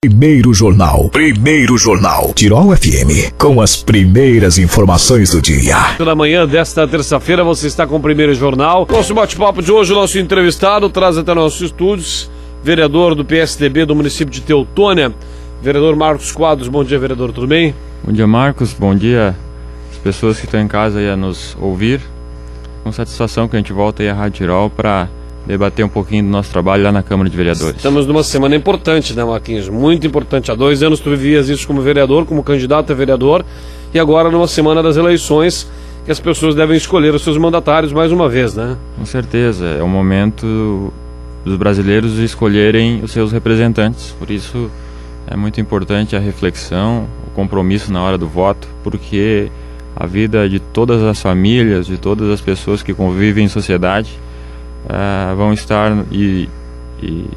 Primeiro Jornal. Tirol FM, com as primeiras informações do dia. Na manhã desta terça-feira você está com o Primeiro Jornal. Nosso bate-papo de hoje, o nosso entrevistado traz até nossos estúdios, vereador do PSDB do município de Teutônia, vereador Marcos Quadros. Bom dia, vereador, tudo bem? Bom dia, Marcos, bom dia às pessoas que estão em casa aí a nos ouvir. Com satisfação que a gente volta aí à Rádio Tirol para debater um pouquinho do nosso trabalho lá na Câmara de Vereadores. Estamos numa semana importante, né, Marquinhos? Muito importante. Há 2 anos tu vivias isso como vereador, como candidato a vereador, e agora numa semana das eleições que as pessoas devem escolher os seus mandatários mais uma vez, né? Com certeza, é o momento dos brasileiros escolherem os seus representantes. Por isso é muito importante a reflexão, o compromisso na hora do voto, porque a vida de todas as famílias, de todas as pessoas que convivem em sociedade vão estar e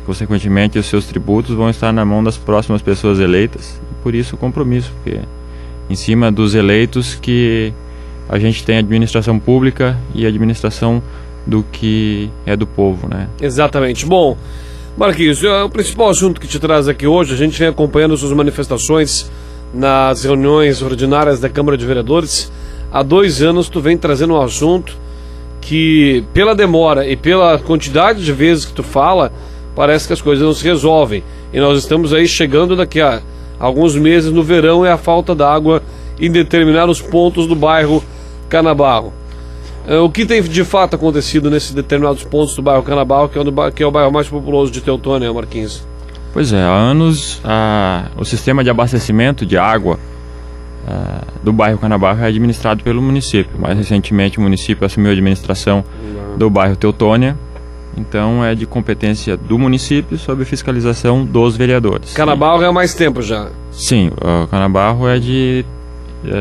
consequentemente os seus tributos vão estar na mão das próximas pessoas eleitas, e por isso o compromisso, porque em cima dos eleitos que a gente tem administração pública e administração do que é do povo, né? Exatamente. Bom, Marquinhos, o principal assunto que te traz aqui hoje, a gente vem acompanhando suas manifestações nas reuniões ordinárias da Câmara de Vereadores. Há 2 anos tu vem trazendo um assunto que, pela demora e pela quantidade de vezes que tu fala, parece que as coisas não se resolvem. E nós estamos aí chegando daqui a alguns meses no verão, e a falta d'água em determinados pontos do bairro Canabarro. O que tem de fato acontecido nesses determinados pontos do bairro Canabarro, que é o bairro mais populoso de Teutônia, Marquinhos? Pois é, há anos o sistema de abastecimento de água do bairro Canabarro é administrado pelo município. Mais recentemente o município assumiu a administração do bairro Teutônia, então é de competência do município sob fiscalização dos vereadores. Canabarro é há mais tempo já? Sim, o Canabarro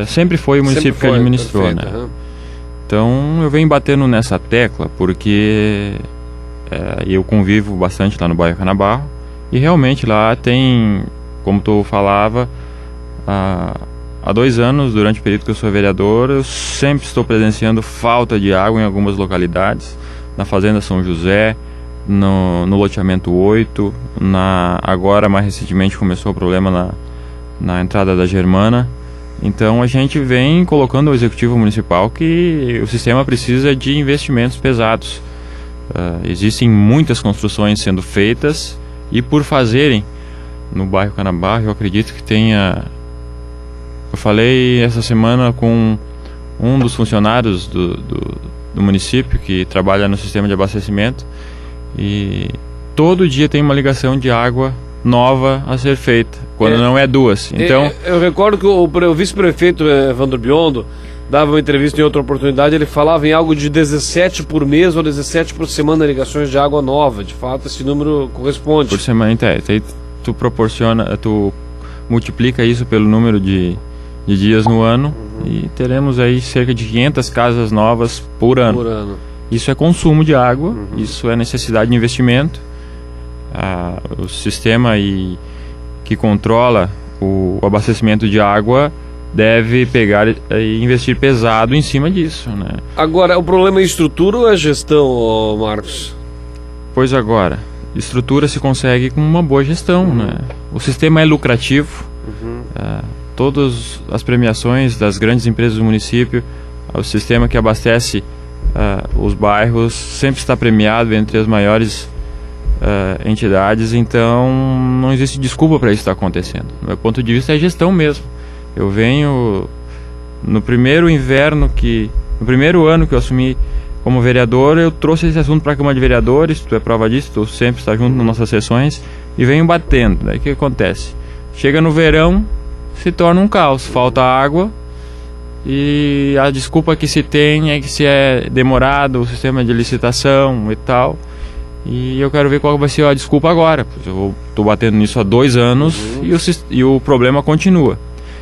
sempre foi o município que administrou, perfeito, né? Então eu venho batendo nessa tecla porque eu convivo bastante lá no bairro Canabarro, e realmente lá tem, como tu falava, há 2 anos, durante o período que eu sou vereador, eu sempre estou presenciando falta de água em algumas localidades, na Fazenda São José, no loteamento 8, agora mais recentemente começou o problema na entrada da Germana. Então a gente vem colocando ao Executivo Municipal que o sistema precisa de investimentos pesados. Existem muitas construções sendo feitas, e por fazerem no bairro Canabarro, eu acredito que tenha... Eu falei essa semana com um dos funcionários do município que trabalha no sistema de abastecimento, e todo dia tem uma ligação de água nova a ser feita, quando não é 2. Então, eu recordo que o vice-prefeito Evandro Biondo dava uma entrevista em outra oportunidade, ele falava em algo de 17 por mês ou 17 por semana ligações de água nova. De fato, esse número corresponde. Por semana, então, tu multiplica isso pelo número de dias no ano, e teremos aí cerca de 500 casas novas por ano. Isso é consumo de água, isso é necessidade de investimento. O sistema que controla o abastecimento de água deve pegar e investir pesado em cima disso, né? Agora, o problema é estrutura ou é gestão, Marcos? Pois agora, estrutura se consegue com uma boa gestão, né? O sistema é lucrativo. Todas as premiações das grandes empresas do município, o sistema que abastece os bairros sempre está premiado entre as maiores entidades, então não existe desculpa para isso estar acontecendo. Do meu ponto de vista, é gestão mesmo. Eu venho no primeiro ano que eu assumi como vereador, eu trouxe esse assunto para a Câmara de Vereadores, tu é prova disso, tu sempre está junto nas nossas sessões, e venho batendo. Daí o que acontece? Chega no verão, se torna um caos, falta água, e a desculpa que se tem é que se é demorado o sistema de licitação e tal, e eu quero ver qual vai ser a desculpa agora. Eu estou batendo nisso há 2 anos e o problema continua.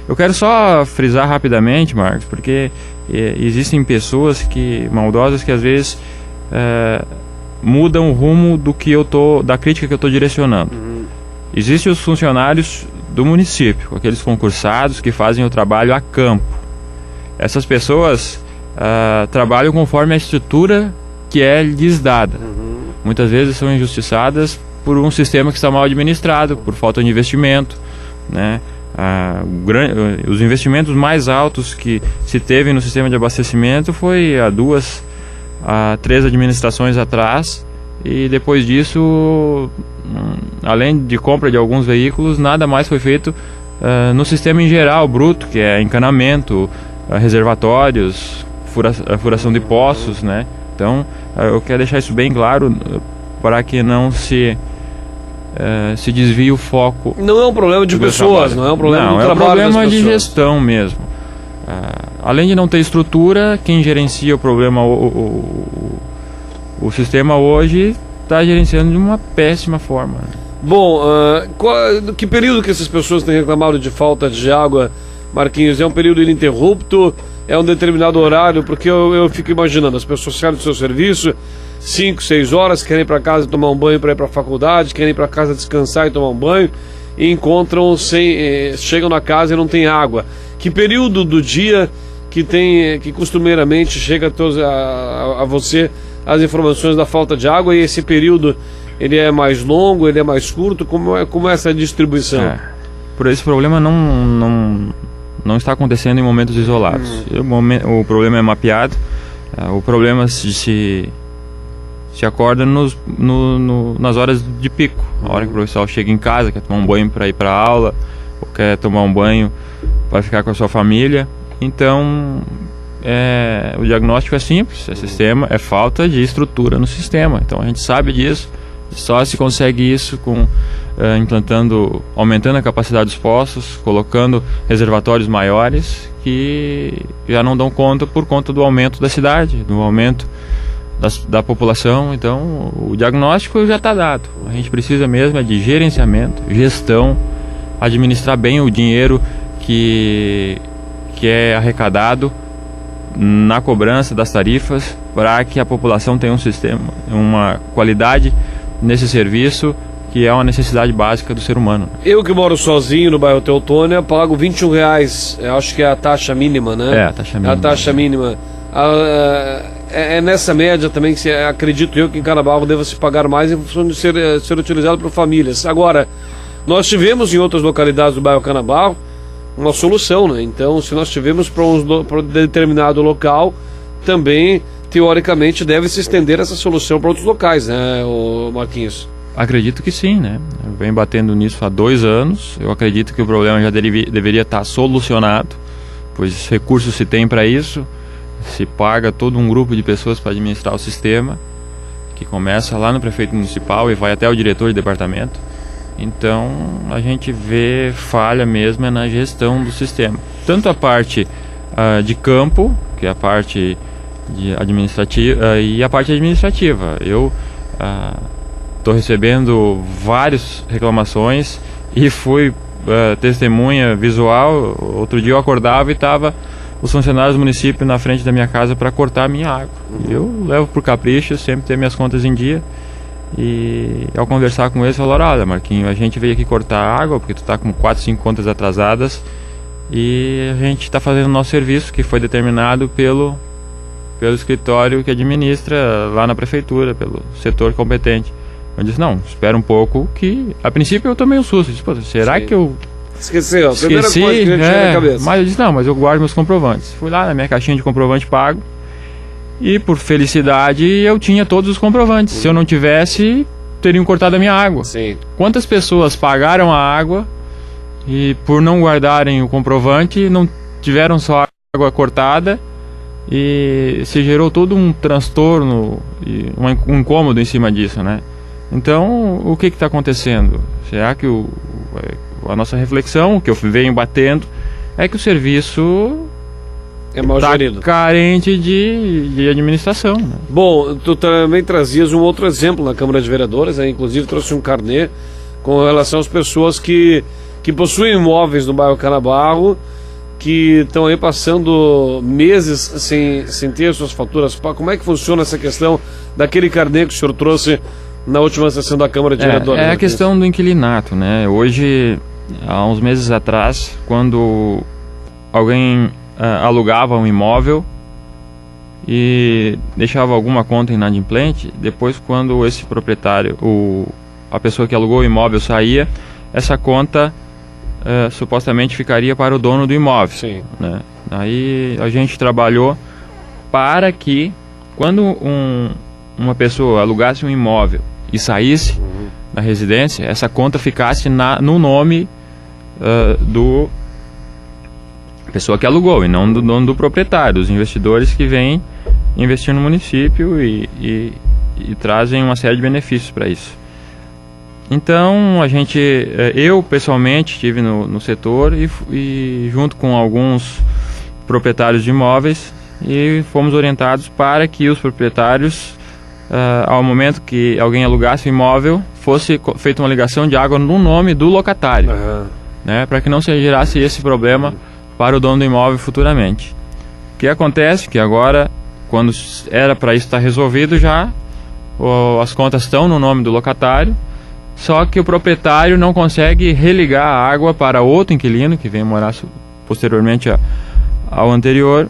Eu quero só frisar rapidamente, Marcos, porque existem pessoas maldosas que às vezes mudam o rumo da crítica que eu estou direcionando. Existem os funcionários do município, aqueles concursados que fazem o trabalho a campo. Essas pessoas trabalham conforme a estrutura que é lhes dada. Muitas vezes são injustiçadas por um sistema que está mal administrado, por falta de investimento, né? Os investimentos mais altos que se teve no sistema de abastecimento foi há 2 a 3 administrações atrás, e depois disso, além de compra de alguns veículos, nada mais foi feito no sistema em geral, bruto, que é encanamento, reservatórios, furação de poços, né? Então, eu quero deixar isso bem claro para que não se desvie o foco. Não é um problema de pessoas, não é um problema do trabalho das pessoas. É um problema de gestão mesmo. Além de não ter estrutura, quem gerencia o problema, o sistema hoje está gerenciando de uma péssima forma. Bom, que período que essas pessoas têm reclamado de falta de água, Marquinhos? É um período ininterrupto? É um determinado horário? Porque eu fico imaginando, as pessoas saem do seu serviço 5, 6 horas, querem ir para casa tomar um banho para ir para a faculdade, querem ir para casa descansar e tomar um banho, e chegam na casa e não tem água. Que período do dia que costumeiramente chega a você as informações da falta de água, e esse período ele é mais longo, ele é mais curto? Como é essa distribuição? Por esse problema não está acontecendo em momentos isolados. O problema é mapeado. O problema se acorda nas horas de pico, a hora que o professor chega em casa, quer tomar um banho para ir para a aula, ou quer tomar um banho para ficar com a sua família. Então, o diagnóstico é simples, é falta de estrutura no sistema. Então a gente sabe disso, só se consegue isso aumentando a capacidade dos poços, colocando reservatórios maiores, que já não dão conta por conta do aumento da cidade, do aumento da população. Então o diagnóstico já está dado. A gente precisa mesmo de gerenciamento, gestão, administrar bem o dinheiro que é arrecadado na cobrança das tarifas, para que a população tenha uma qualidade nesse serviço, que é uma necessidade básica do ser humano. Eu que moro sozinho no bairro Teutônia, pago R$21, eu acho que é a taxa mínima, né? A taxa mínima. A taxa mínima. É nessa média também que acredito eu que em Canabarro deva se pagar mais em função de ser utilizado por famílias. Agora, nós tivemos em outras localidades do bairro Canabarro uma solução, né? Então, se nós tivemos para um determinado local, também, teoricamente, deve se estender essa solução para outros locais, né, Marquinhos? Acredito que sim, né? Eu venho batendo nisso há 2 anos. Eu acredito que o problema já deveria estar solucionado, pois recursos se tem para isso. Se paga todo um grupo de pessoas para administrar o sistema, que começa lá no prefeito municipal e vai até o diretor de departamento. Então a gente vê falha mesmo na gestão do sistema. Tanto a parte de campo, que é a parte administrativa, e a parte administrativa. Eu estou recebendo várias reclamações e fui testemunha visual. Outro dia eu acordava e estava os funcionários do município na frente da minha casa para cortar a minha água. Eu levo por capricho, sempre ter minhas contas em dia. E ao conversar com eles, falaram: olha, Marquinhos, a gente veio aqui cortar a água porque tu está com 4, 5 contas atrasadas, e a gente está fazendo o nosso serviço, que foi determinado pelo escritório que administra lá na prefeitura, pelo setor competente. Eu disse: não, espera um pouco, que a princípio eu tomei um susto. Eu disse: pô, será que eu esqueci? Primeira coisa que eu tinha na cabeça. Mas eu disse: não, mas eu guardo meus comprovantes. Fui lá na minha caixinha de comprovante pago, e por felicidade eu tinha todos os comprovantes. Se eu não tivesse, teriam cortado a minha água. Sim. Quantas pessoas pagaram a água e por não guardarem o comprovante não tiveram só água cortada, e se gerou todo um transtorno e um incômodo em cima disso, né? Então, o que está acontecendo? Será que a nossa reflexão, que eu venho batendo, é que o serviço é mal gerido, carente de administração, né? Bom, tu também trazias um outro exemplo na Câmara de Vereadores, né? Inclusive trouxe um carnê com relação às pessoas que possuem imóveis no bairro Canabarro, que estão aí passando meses sem ter suas faturas. Como é que funciona essa questão daquele carnê que o senhor trouxe na última sessão da Câmara de Vereadores? É a questão do inquilinato, né? Hoje, há uns meses atrás, quando alguém alugava um imóvel e deixava alguma conta inadimplente, depois, quando esse proprietário, o a pessoa que alugou o imóvel saía, essa conta supostamente ficaria para o dono do imóvel. Sim. Né? Aí a gente trabalhou para que, quando uma pessoa alugasse um imóvel e saísse da residência, essa conta ficasse no nome do pessoa que alugou e não do dono do proprietário, dos investidores que vêm investir no município e trazem uma série de benefícios para isso. Então eu pessoalmente estive no setor e junto com alguns proprietários de imóveis, e fomos orientados para que os proprietários, ao momento que alguém alugasse o imóvel, fosse feita uma ligação de água no nome do locatário, né, para que não se gerasse esse problema para o dono do imóvel futuramente. O que acontece? Que agora, quando era para isso estar resolvido já, as contas estão no nome do locatário, só que o proprietário não consegue religar a água para outro inquilino que vem morar posteriormente ao anterior,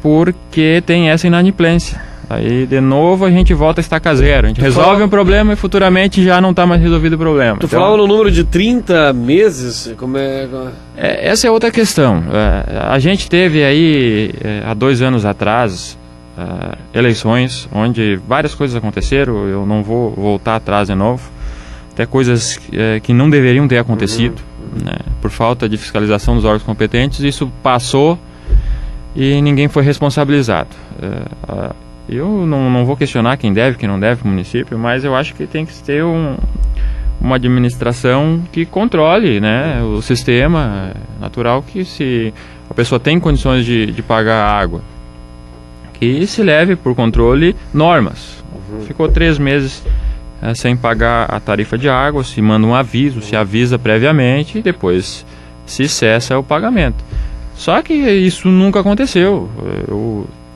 porque tem essa inadimplência. Aí, de novo, a gente volta a estaca zero. A gente resolve um problema e futuramente já não está mais resolvido o problema. Tu falava no número de 30 meses? Essa é outra questão. A gente teve aí, há 2 anos atrás, eleições, onde várias coisas aconteceram. Eu não vou voltar atrás de novo. Até coisas que não deveriam ter acontecido, né, por falta de fiscalização dos órgãos competentes. Isso passou e ninguém foi responsabilizado. Eu não vou questionar quem deve, quem não deve para o município, mas eu acho que tem que ter uma administração que controle, né, o sistema. Natural que, se a pessoa tem condições de pagar a água, que se leve por controle normas. Ficou 3 meses sem pagar a tarifa de água, se manda um aviso, se avisa previamente e depois se cessa o pagamento. Só que isso nunca aconteceu.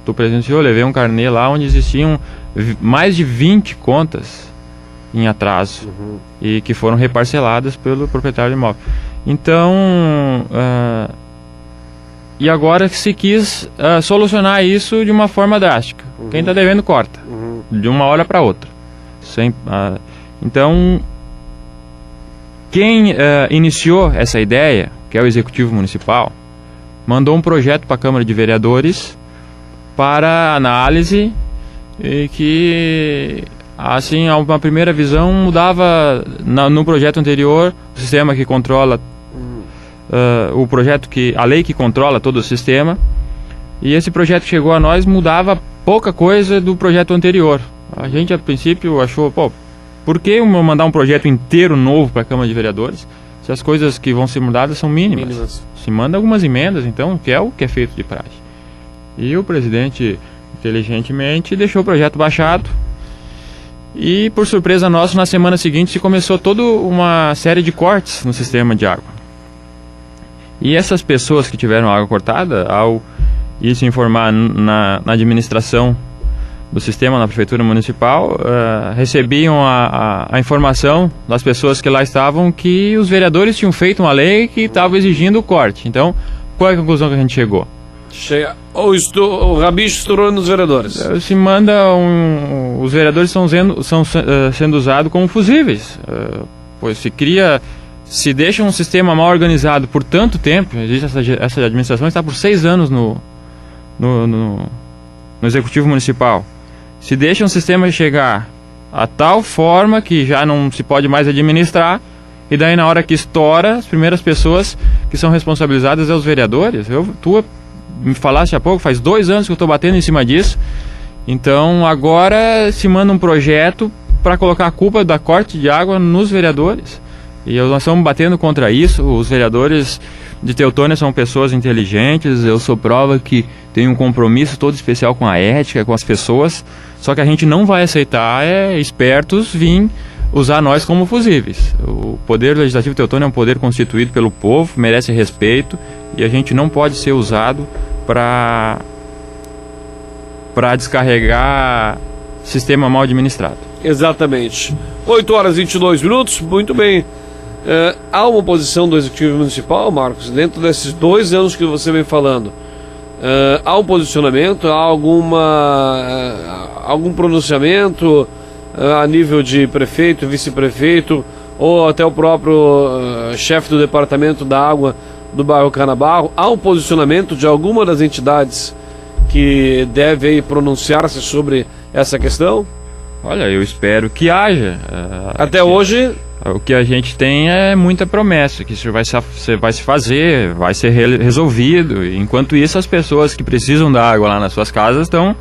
Tu presenciou, levei um carnê lá onde existiam mais de 20 contas em atraso e que foram reparceladas pelo proprietário do imóvel. Então, e agora se quis solucionar isso de uma forma drástica. Quem está devendo corta, de uma hora para outra. Então, quem iniciou essa ideia, que é o Executivo Municipal, mandou um projeto para a Câmara de Vereadores para análise, e que, assim, a uma primeira visão mudava no projeto anterior o sistema que controla a lei que controla todo o sistema, e esse projeto que chegou a nós mudava pouca coisa do projeto anterior. A gente, a princípio, achou, por que mandar um projeto inteiro novo para a Câmara de Vereadores se as coisas que vão ser mudadas são mínimas? Se manda algumas emendas, então, que é o que é feito de praxe. E o presidente, inteligentemente, deixou o projeto baixado. E, por surpresa nossa, na semana seguinte se começou toda uma série de cortes no sistema de água. E essas pessoas que tiveram água cortada, ao ir se informar na administração do sistema, na prefeitura municipal, recebiam a informação das pessoas que lá estavam que os vereadores tinham feito uma lei que estava exigindo o corte. Então, qual é a conclusão que a gente chegou? O rabicho estourou nos vereadores. Se manda os vereadores estão sendo usados como fusíveis. Pois se deixa um sistema mal organizado por tanto tempo. Existe essa administração está por 6 anos no Executivo Municipal. Se deixa um sistema chegar a tal forma que já não se pode mais administrar, e daí na hora que estoura, as primeiras pessoas que são responsabilizadas são os vereadores. Tu me falaste há pouco, faz 2 anos que eu estou batendo em cima disso. Então agora se manda um projeto para colocar a culpa da corte de água nos vereadores. E nós estamos batendo contra isso. Os vereadores de Teutônia são pessoas inteligentes. Eu sou prova que tem um compromisso todo especial com a ética, com as pessoas. Só que a gente não vai aceitar espertos vir usar nós como fusíveis. O Poder Legislativo Teutônia é um poder constituído pelo povo, merece respeito, e a gente não pode ser usado para descarregar sistema mal administrado. Exatamente. 8h22, muito bem. Há uma posição do Executivo Municipal, Marcos, dentro desses 2 anos que você vem falando. Há um posicionamento, há algum pronunciamento? a nível de prefeito, vice-prefeito, ou até o próprio chefe do departamento da água do bairro Canabarro, há um posicionamento de alguma das entidades que deve pronunciar-se sobre essa questão? Olha, eu espero que haja. Até hoje... O que a gente tem é muita promessa, que isso vai se fazer, vai ser resolvido. Enquanto isso, as pessoas que precisam da água lá nas suas casas estão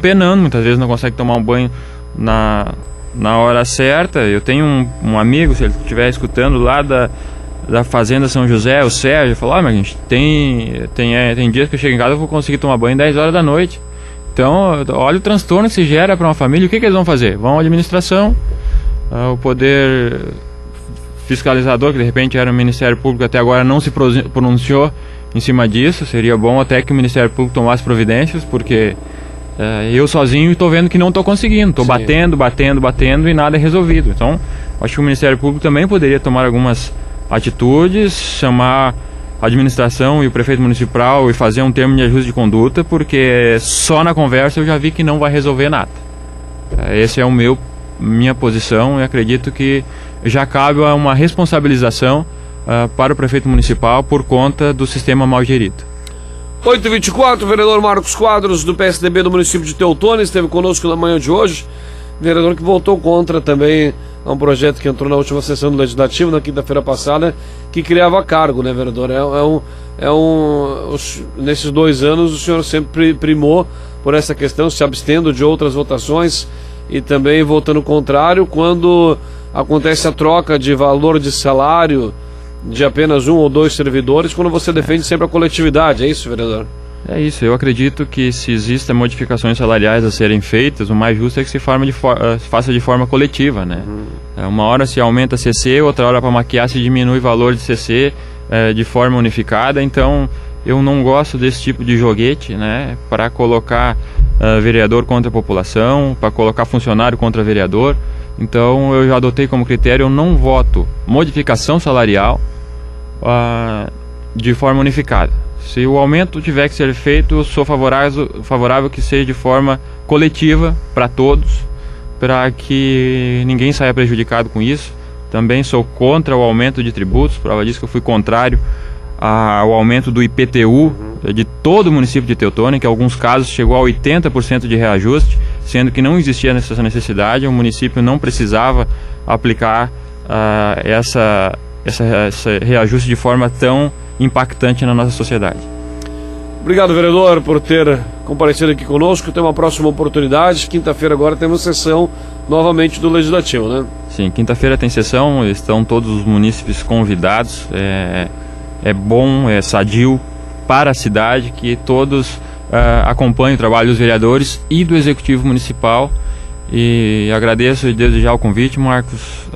penando, muitas vezes não conseguem tomar um banho na hora certa. Eu tenho um amigo, se ele estiver escutando, lá da Fazenda São José, o Sérgio, falou: mas gente, tem dias que eu chego em casa e vou conseguir tomar banho 10 horas da noite. Então, olha o transtorno que se gera para uma família. O que eles vão fazer? Vão à administração, o poder fiscalizador, que de repente era o Ministério Público, até agora não se pronunciou em cima disso. Seria bom até que o Ministério Público tomasse providências, porque eu sozinho estou vendo que não estou conseguindo. Estou batendo e nada é resolvido. Então, acho que o Ministério Público também poderia tomar algumas atitudes, chamar a administração e o prefeito municipal e fazer um termo de ajuste de conduta, porque só na conversa eu já vi que não vai resolver nada. Esse é minha posição, e acredito que já cabe uma responsabilização para o prefeito municipal por conta do sistema mal gerido. 8h24, o vereador Marcos Quadros, do PSDB do município de Teutônia, esteve conosco na manhã de hoje. Vereador que votou contra também a um projeto que entrou na última sessão do Legislativo, na quinta-feira passada, que criava cargo, né, vereador? Nesses 2 anos o senhor sempre primou por essa questão, se abstendo de outras votações e também votando contrário quando acontece a troca de valor de salário de apenas 1 ou 2 servidores, quando você defende sempre a coletividade. É isso, vereador? É isso, eu acredito que se existem modificações salariais a serem feitas, o mais justo é que se faça de forma coletiva, né? Uma hora se aumenta a CC, outra hora para maquiar se diminui o valor de CC de forma unificada. Então eu não gosto desse tipo de joguete, né? Para colocar vereador contra a população, para colocar funcionário contra vereador. Então eu já adotei como critério, eu não voto modificação salarial de forma unificada. Se o aumento tiver que ser feito, eu sou favorável que seja de forma coletiva para todos, para que ninguém saia prejudicado com isso. Também sou contra o aumento de tributos, prova disso que eu fui contrário ao aumento do IPTU de todo o município de Teutônia, que em alguns casos chegou a 80% de reajuste, sendo que não existia essa necessidade, o município não precisava aplicar esse reajuste de forma tão impactante na nossa sociedade. Obrigado, vereador, por ter comparecido aqui conosco. Tem uma próxima oportunidade. Quinta-feira agora temos sessão novamente do Legislativo, né? Sim, quinta-feira tem sessão, estão todos os munícipes convidados. É bom, é sadio para a cidade que todos acompanhem o trabalho dos vereadores e do Executivo Municipal. E agradeço desde já o convite, Marcos.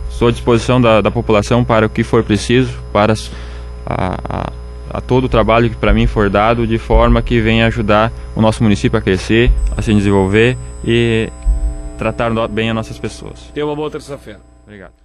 Estou à disposição da população para o que for preciso, para a todo o trabalho que para mim for dado, de forma que venha ajudar o nosso município a crescer, a se desenvolver e tratar bem as nossas pessoas. Tenha uma boa terça-feira. Obrigado.